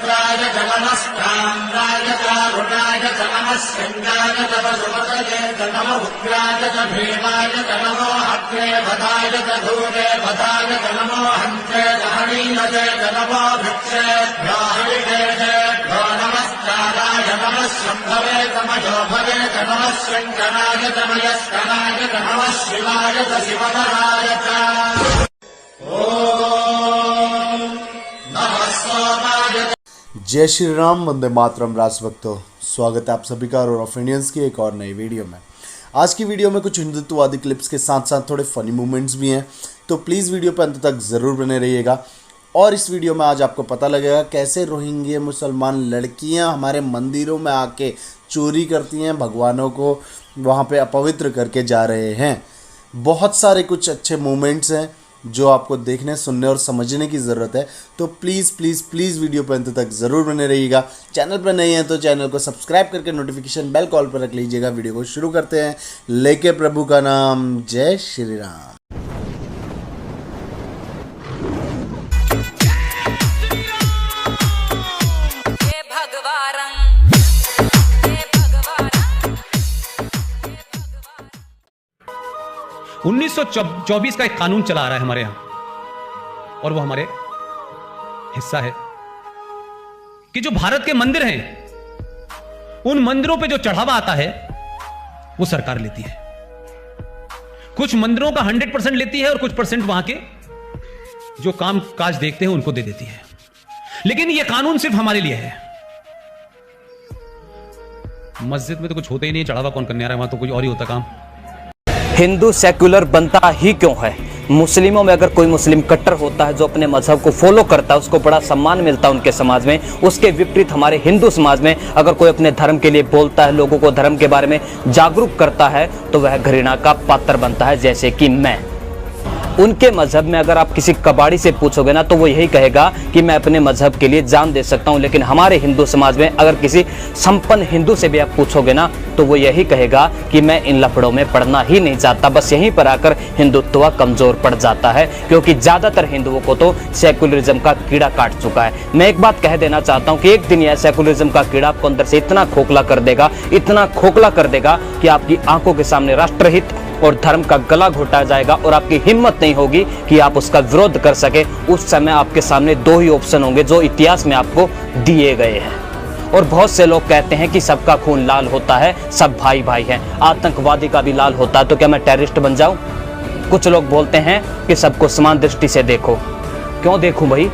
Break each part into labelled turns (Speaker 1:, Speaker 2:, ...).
Speaker 1: रुद्राय च नमस्ताम्राय चारुणाय च नमस्कन्दाय च वसुमतये च नम उग्राय च भीमाय च नमो अग्ने भदाय च धूरे भदाय च नमो हन्त्रे च हनीलये च नमो वृक्षेभ्यो हरिकेशेभ्यो नमस्काराय नमः शम्भवे च मयोभवे च नमः शङ्कराय च मयस्कराय च नमः शिवाय च शिवधराय च ओम नमः सोमाय।
Speaker 2: जय श्री राम, वंदे मातरम। राष्ट्रभक्तों, स्वागत है आप सभी का और ऑफ इंडियंस की एक और नई वीडियो में। आज की वीडियो में कुछ हिंदुत्ववादी क्लिप्स के साथ साथ थोड़े फनी मूवमेंट्स भी हैं, तो प्लीज़ वीडियो पर अंत तक ज़रूर बने रहिएगा। और इस वीडियो में आज आपको पता लगेगा कैसे रोहिंग्या मुसलमान लड़कियां हमारे मंदिरों में आके चोरी करती हैं, भगवानों को वहां पे अपवित्र करके जा रहे हैं। बहुत सारे कुछ अच्छे मोमेंट्स हैं जो आपको देखने, सुनने और समझने की ज़रूरत है, तो प्लीज़ प्लीज़ प्लीज़ वीडियो पर अंत तक ज़रूर बने रहिएगा। चैनल पर नहीं है तो चैनल को सब्सक्राइब करके नोटिफिकेशन बेल कॉल पर रख लीजिएगा। वीडियो को शुरू करते हैं, लेके प्रभु का नाम। जय श्री राम।
Speaker 3: ये भगवान
Speaker 4: 1924 का एक कानून चला आ रहा है हमारे यहां, और वो हमारे हिस्सा है कि जो भारत के मंदिर हैं, उन मंदिरों पे जो चढ़ावा आता है वो सरकार लेती है। कुछ मंदिरों का 100% लेती है और कुछ परसेंट वहां के जो काम काज देखते हैं उनको दे देती है। लेकिन ये कानून सिर्फ हमारे लिए है। मस्जिद में तो कुछ होता ही नहीं, चढ़ावा कौन करने आ रहा है, वहां तो कुछ और ही होता काम।
Speaker 5: हिंदू सेक्युलर बनता ही क्यों है? मुस्लिमों में अगर कोई मुस्लिम कट्टर होता है जो अपने मजहब को फॉलो करता है, उसको बड़ा सम्मान मिलता है उनके समाज में। उसके विपरीत हमारे हिंदू समाज में अगर कोई अपने धर्म के लिए बोलता है, लोगों को धर्म के बारे में जागरूक करता है, तो वह घृणा का पात्र बनता है। जैसे कि मैं, उनके मजहब में अगर आप किसी कबाड़ी से पूछोगे ना, तो वो यही कहेगा कि मैं अपने मजहब के लिए जान दे सकता हूं। लेकिन हमारे हिंदू समाज में अगर किसी संपन्न हिंदू से भी आप पूछोगे ना, तो वो यही कहेगा कि मैं इन लफड़ों में पड़ना ही नहीं चाहता। बस यहीं पर आकर हिंदुत्व कमजोर पड़ जाता है, क्योंकि ज्यादातर हिंदुओं को तो सेकुलरिज्म का कीड़ा काट चुका है। मैं एक बात कह देना चाहता हूं कि एक दिन यह सेकुलरिज्म का कीड़ा आपको अंदर से इतना खोखला कर देगा, इतना खोखला कर देगा कि आपकी आंखों के सामने राष्ट्रहित और धर्म का गला घोटा जाएगा और आपकी हिम्मत नहीं होगी कि आप उसका विरोध कर सके। उस समय आपके सामने दो ही ऑप्शन होंगे जो इतिहास में आपको दिए गए हैं। और बहुत से लोग कहते हैं कि सबका खून लाल होता है, सब भाई भाई हैं। आतंकवादी का भी लाल होता है, तो क्या मैं टेररिस्ट बन जाऊं? कुछ लोग बोलते हैं कि सबको समान दृष्टि से देखो। क्यों देखूं भाई?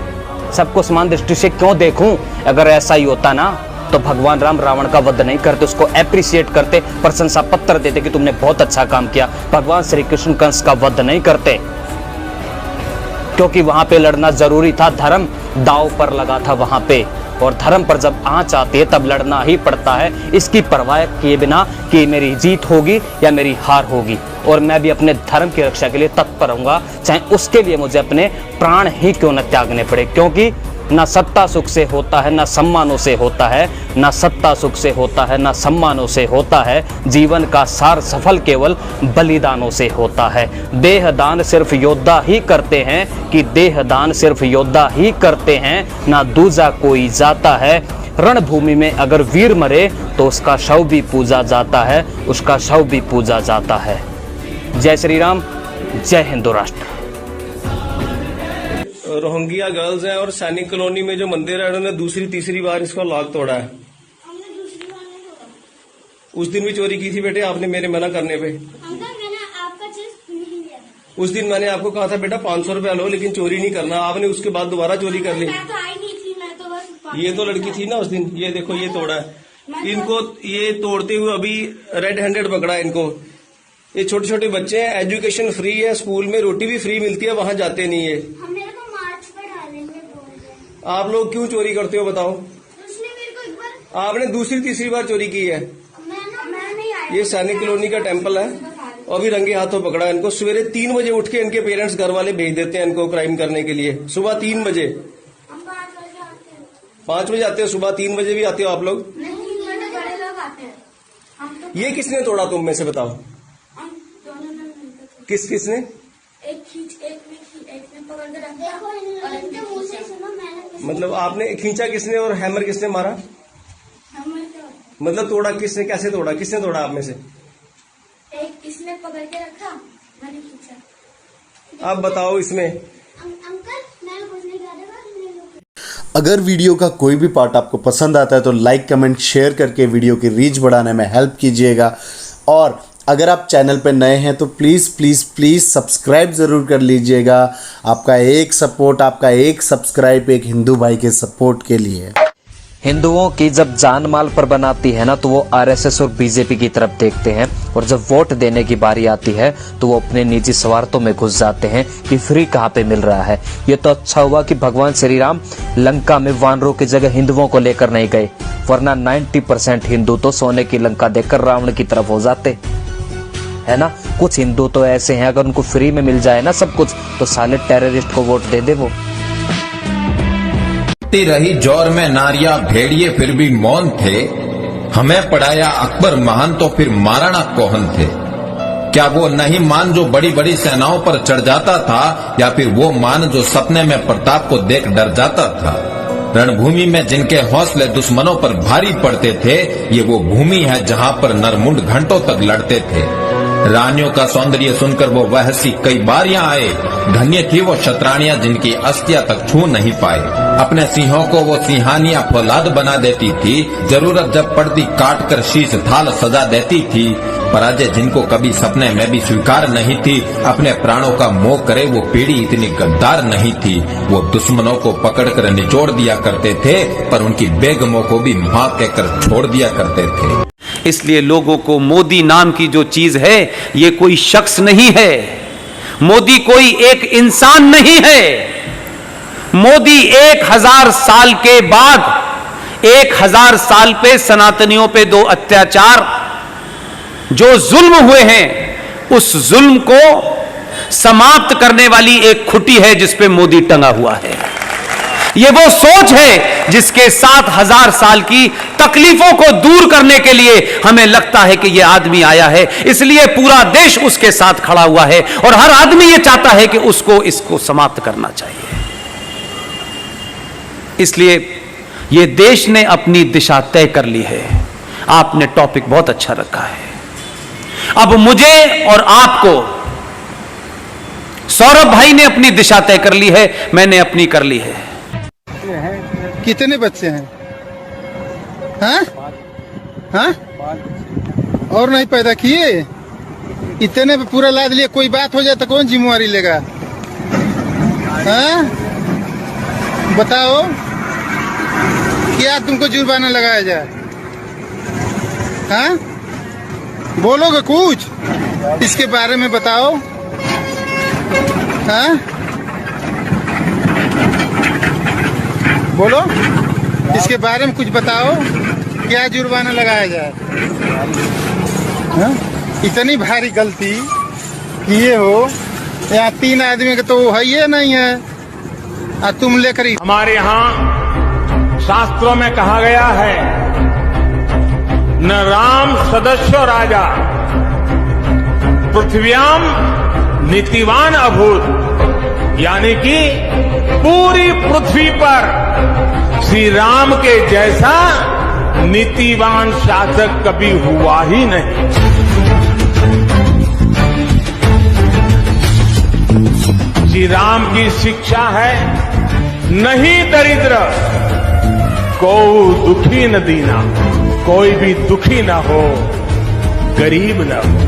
Speaker 5: सबको समान दृष्टि से क्यों देखूं? अगर ऐसा ही होता ना, तो भगवान राम रावण का वध नहीं करते, उसको एप्रिशिएट करते, प्रशंसा पत्र देते कि तुमने बहुत अच्छा काम किया। भगवान श्री कृष्ण कंस का वध नहीं करते, क्योंकि वहां पे लड़ना जरूरी था। धर्म दांव पर लगा था वहां पे, और धर्म पर जब आंच आती है तब लड़ना ही पड़ता है, इसकी परवाह किए बिना कि मेरी जीत होगी या मेरी हार होगी। और मैं भी अपने धर्म की रक्षा के लिए तत्पर रहूंगा, चाहे उसके लिए मुझे अपने प्राण ही क्यों न त्यागने पड़े। क्योंकि ना सत्ता सुख से होता है, ना सम्मानों से होता है, ना सत्ता सुख से होता है, ना सम्मानों से होता है। जीवन का सार सफल केवल बलिदानों से होता है। देहदान सिर्फ योद्धा ही करते हैं, कि देहदान सिर्फ योद्धा ही करते हैं, ना दूजा कोई जाता है। रणभूमि में अगर वीर मरे तो उसका शव भी पूजा जाता है, उसका शव भी पूजा जाता है। जय श्री राम, जय हिंदू राष्ट्र।
Speaker 6: रोहिंग्या गर्ल्स हैं और सैनिक कॉलोनी में जो मंदिर है, उन्होंने दूसरी तीसरी बार इसका लॉक तोड़ा है।
Speaker 7: हमने दूसरी बार नहीं तोड़ा।
Speaker 6: उस दिन भी चोरी की थी बेटे आपने मेरे मना करने पे।
Speaker 7: अंकल मैंने आपका चीज नहीं लिया था।
Speaker 6: उस दिन मैंने आपको कहा था बेटा 500 रुपया लो, लेकिन चोरी नहीं करना। आपने उसके बाद दोबारा चोरी कर ली।
Speaker 7: मैं तो आई नहीं थी, मैं तो बस
Speaker 6: ये तो लड़की थी ना उस दिन। ये देखो ये तोड़ा है इनको, ये तोड़ते हुए अभी रेड हैंडेड पकड़ा है इनको। ये छोटे छोटे बच्चे हैं, एजुकेशन फ्री है, स्कूल में रोटी भी फ्री मिलती है, वहां जाते नहीं है। आप लोग क्यों चोरी करते हो बताओ?
Speaker 7: उसने मेरे को एक बार,
Speaker 6: आपने दूसरी तीसरी बार चोरी की है।
Speaker 7: मैं नहीं आया।
Speaker 6: ये सैनिक कॉलोनी का टेम्पल है, और अभी रंगे हाथों पकड़ा है इनको। सवेरे 3 बजे उठ के इनके पेरेंट्स घर वाले भेज देते हैं इनको क्राइम करने के लिए। सुबह 3 बजे,
Speaker 7: हम 5 बजे आते हैं।
Speaker 6: 5 बजे आते हो, सुबह 3 बजे भी आते हो आप लोग?
Speaker 7: नहीं, बड़े लोग आते हैं। हम तो
Speaker 6: ये किसने तोड़ा तुम में से बताओ?
Speaker 7: हम दोनों ने मिलकर तोड़ा।
Speaker 6: किसने?
Speaker 7: एक ने पकड़ के रख दिया और इनके मुंह से सुनो, मैंने
Speaker 6: मतलब आपने खींचा किसने और हैमर किसने मारा?
Speaker 7: हमें तो
Speaker 6: मतलब तोड़ा किसने, कैसे तोड़ा, किसने तोड़ा आप में से?
Speaker 7: एक इसने पकड़ के रखा, मैंने खींचा।
Speaker 6: आप बताओ इसमें।
Speaker 7: अंकल मैं कुछ नहीं कर रहा।
Speaker 2: अगर वीडियो का कोई भी पार्ट आपको पसंद आता है तो लाइक कमेंट शेयर करके वीडियो की रीच बढ़ाने में हेल्प कीजिएगा। और अगर आप चैनल पर नए हैं तो प्लीज़ प्लीज़ प्लीज़ सब्सक्राइब ज़रूर कर लीजिएगा। आपका एक सपोर्ट, आपका एक सब्सक्राइब एक हिंदू भाई के सपोर्ट के लिए।
Speaker 5: हिंदुओं की जब जान माल पर बनाती है ना तो वो आरएसएस और बीजेपी की तरफ देखते हैं, और जब वोट देने की बारी आती है तो वो अपने निजी स्वार्थों में घुस जाते हैं कि फ्री कहाँ पे मिल रहा है। ये तो अच्छा हुआ कि भगवान श्री राम लंका में वानरों की जगह हिंदुओं को लेकर नहीं गए, वरना 90% हिंदू तो सोने की लंका देखकर रावण की तरफ हो जाते, है ना। कुछ हिंदू तो ऐसे हैं, अगर उनको फ्री में मिल जाए ना सब कुछ तो साले टेररिस्ट को वोट दे दे वो।
Speaker 8: रही जोर में नारियां भेड़िए फिर भी मौन थे, हमें पढ़ाया अकबर महान तो फिर महाराणा कौन थे। क्या वो नहीं मान जो बड़ी बड़ी सेनाओं पर चढ़ जाता था, या फिर वो मान जो सपने में प्रताप को देख डर जाता था। रणभूमि में जिनके हौसले दुश्मनों पर भारी पड़ते थे, ये वो भूमि है जहां पर नरमुंड घंटों तक लड़ते थे। रानियों का सौंदर्य सुनकर वो वहसी कई बार यहाँ आए, धन्य थी वो शतरानियां जिनकी अस्थियां तक छू नहीं पाए। अपने सिंहों को वो सिंहानियां फौलाद बना देती थी, जरूरत जब पड़ती काट कर शीश थाल सजा देती थी। पराजय जिनको कभी सपने में भी स्वीकार नहीं थी, अपने प्राणों का मोह करे वो पीढ़ी इतनी गद्दार नहीं थी। वो दुश्मनों को पकड़कर निचोड़ दिया करते थे, पर उनकी बेगमों को भी मां कहकर छोड़ दिया करते थे।
Speaker 4: इसलिए लोगों को मोदी नाम की जो चीज है ये कोई शख्स नहीं है, मोदी कोई एक इंसान नहीं है। मोदी 1000 साल के बाद 1000 साल पे सनातनियों पे 2 अत्याचार जो जुल्म हुए हैं उस जुल्म को समाप्त करने वाली एक खुटी है जिस पे मोदी टंगा हुआ है। ये वो सोच है जिसके 7000 साल की तकलीफों को दूर करने के लिए हमें लगता है कि यह आदमी आया है, इसलिए पूरा देश उसके साथ खड़ा हुआ है और हर आदमी यह चाहता है कि इसको समाप्त करना चाहिए। इसलिए यह देश ने अपनी दिशा तय कर ली है। आपने टॉपिक बहुत अच्छा रखा है। अब मुझे और आपको, सौरभ भाई ने अपनी दिशा तय कर ली है, मैंने अपनी कर ली है।
Speaker 9: कितने बच्चे हैं? हाँ? हाँ? और नहीं पैदा किए? इतने पे पूरा लाद लिए, कोई बात हो जाए तो कौन जिम्मेवारी लेगा? हाँ? बताओ क्या तुमको जुर्माना लगाया जाए? हाँ? बोलोगे कुछ इसके बारे में? बताओ। हाँ? बोलो, इसके बारे में कुछ बताओ, क्या जुर्माना लगाया जाए? हाँ? इतनी भारी गलती किए हो, यहाँ 3 आदमी का तो है ही नहीं है, और तुम लेकर।
Speaker 1: हमारे यहाँ शास्त्रों में कहा गया है, न राम सदस्यो राजा पृथ्व्याम नीतिवान अभूत, यानी कि पूरी पृथ्वी पर श्री राम के जैसा नीतिवान शासक कभी हुआ ही नहीं। श्री राम की शिक्षा है, नहीं दरिद्र को दुखी न दीना, कोई भी दुखी न हो, गरीब न हो।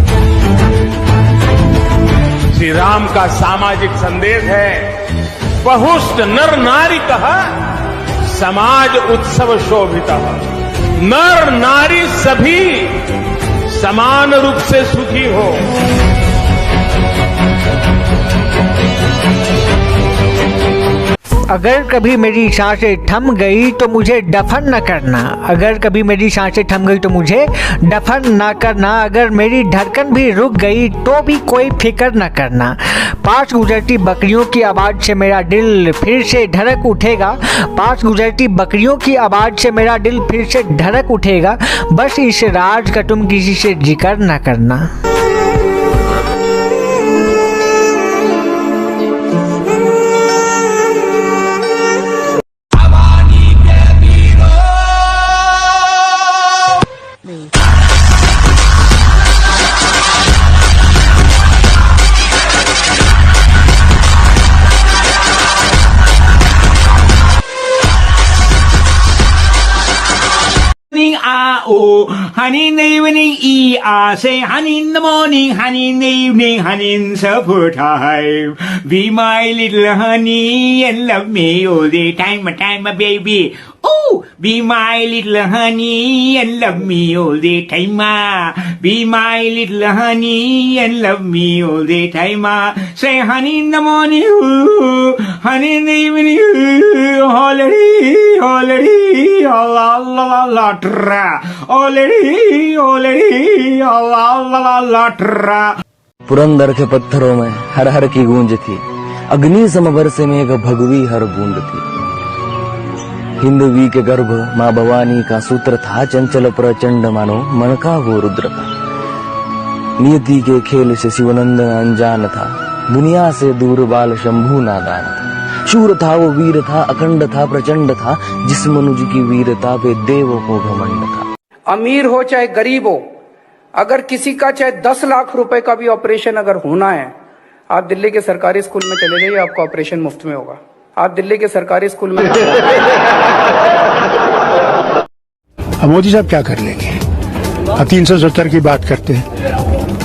Speaker 1: श्री राम का सामाजिक संदेश है, बहुष्ट नर नारी कहा समाज उत्सव शोभित, नर नारी सभी समान रूप से सुखी हो।
Speaker 10: अगर कभी मेरी सांसें थम गई तो मुझे दफन न करना। अगर कभी मेरी सांसें थम गई तो मुझे दफन न करना। अगर मेरी धड़कन भी रुक गई तो भी कोई फिक्र न करना। पास गुजरती बकरियों की आवाज़ से मेरा दिल फिर से धड़क उठेगा। पास गुजरती बकरियों की आवाज़ से मेरा दिल फिर से धड़क उठेगा। बस इस राज का तुम किसी से जिक्र न करना।
Speaker 11: a o. Honey in the evening e a. Say honey in the morning, honey in the evening, honey in supper time. Be my little honey and love me all the time, baby. Oh, be my little honey and love me all the time. Be my little honey and love me all the time. Say honey in the morning, ooh, honey in the evening, ooh, already, la tra, already, la tra.
Speaker 5: Purandar के पत्थरों में हर हर की गूंज थी, अग्नि समवर से मेघ भगवी हर बूंद थी। हिंदवी के गर्भ माँ भवानी का सूत्र था, चंचल प्रचंड मानो मन का वो रुद्र था। नियति के खेल से शिवनंदन अनजान था, दुनिया से दूर बाल शंभु नादान था। शूर था वो वीर था, अखंड था प्रचंड था, जिस मनुज की वीरता पे देवों को घमंड था।
Speaker 12: अमीर हो चाहे गरीब हो, अगर किसी का चाहे 10 लाख रुपए का भी ऑपरेशन अगर होना है, आप दिल्ली के सरकारी स्कूल में चले जाइए, आपका ऑपरेशन मुफ्त में होगा। आप दिल्ली के सरकारी स्कूल में
Speaker 9: अब मोदी साहब क्या कर लेंगे? 370 की बात करते हैं,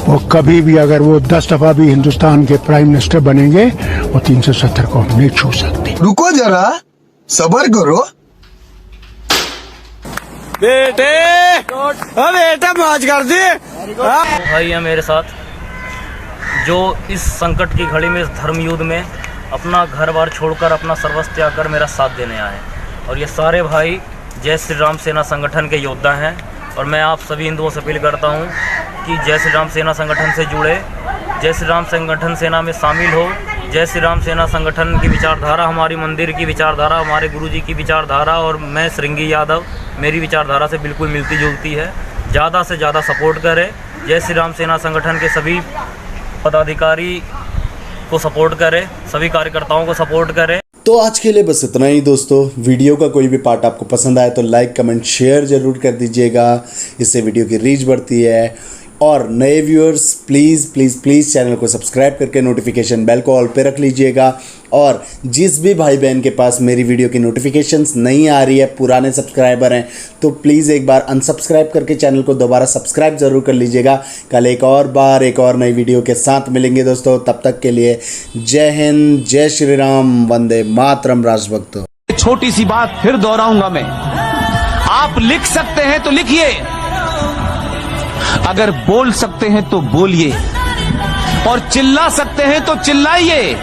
Speaker 9: वो कभी भी अगर वो 10 दफा भी हिंदुस्तान के प्राइम मिनिस्टर बनेंगे, वो 370 को हम नहीं छू सकते।
Speaker 13: रुको जरा, सब्र करो
Speaker 14: बेटे, बेटा मौज कर दे।
Speaker 5: भाई है मेरे साथ जो इस संकट की घड़ी में, इस धर्म युद्ध में अपना घर बार छोड़कर, अपना सर्वस्व त्याग कर मेरा साथ देने आए। और ये सारे भाई जय श्री राम सेना संगठन के योद्धा हैं। और मैं आप सभी हिंदुओं से अपील करता हूं कि जय श्री राम सेना संगठन से जुड़े, जय श्री राम संगठन सेना में शामिल हो। जय श्री राम सेना संगठन की विचारधारा, हमारी मंदिर की विचारधारा, हमारे गुरुजी की विचारधारा और मैं श्रृंगी यादव, मेरी विचारधारा से बिल्कुल मिलती जुलती है। ज़्यादा से ज़्यादा सपोर्ट करें। जय श्री राम सेना संगठन के सभी पदाधिकारी को सपोर्ट करें, सभी कार्यकर्ताओं को सपोर्ट करें।
Speaker 2: तो आज के लिए बस इतना ही दोस्तों। वीडियो का कोई भी पार्ट आपको पसंद आए तो लाइक कमेंट शेयर ज़रूर कर दीजिएगा, इससे वीडियो की रीच बढ़ती है। और नए viewers please please please channel को सब्सक्राइब करके नोटिफिकेशन बेल को ऑल पे रख लीजिएगा। और जिस भी भाई बहन के पास मेरी वीडियो की नोटिफिकेशंस नहीं आ रही है, पुराने सब्सक्राइबर हैं, तो प्लीज़ एक बार अनसब्सक्राइब करके चैनल को दोबारा सब्सक्राइब ज़रूर कर लीजिएगा। कल एक और नई वीडियो के साथ मिलेंगे दोस्तों। तब तक के लिए जय हिंद, जय श्री राम, वंदे मातरम राष्ट्रभक्तों।
Speaker 14: छोटी सी बात फिर दोहराऊंगा मैं, आप लिख सकते हैं तो लिखिए, अगर बोल सकते हैं तो बोलिए, और चिल्ला सकते हैं तो चिल्लाइए।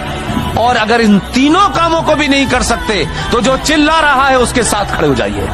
Speaker 14: और अगर इन तीनों कामों को भी नहीं कर सकते तो जो चिल्ला रहा है उसके साथ खड़े हो जाइए।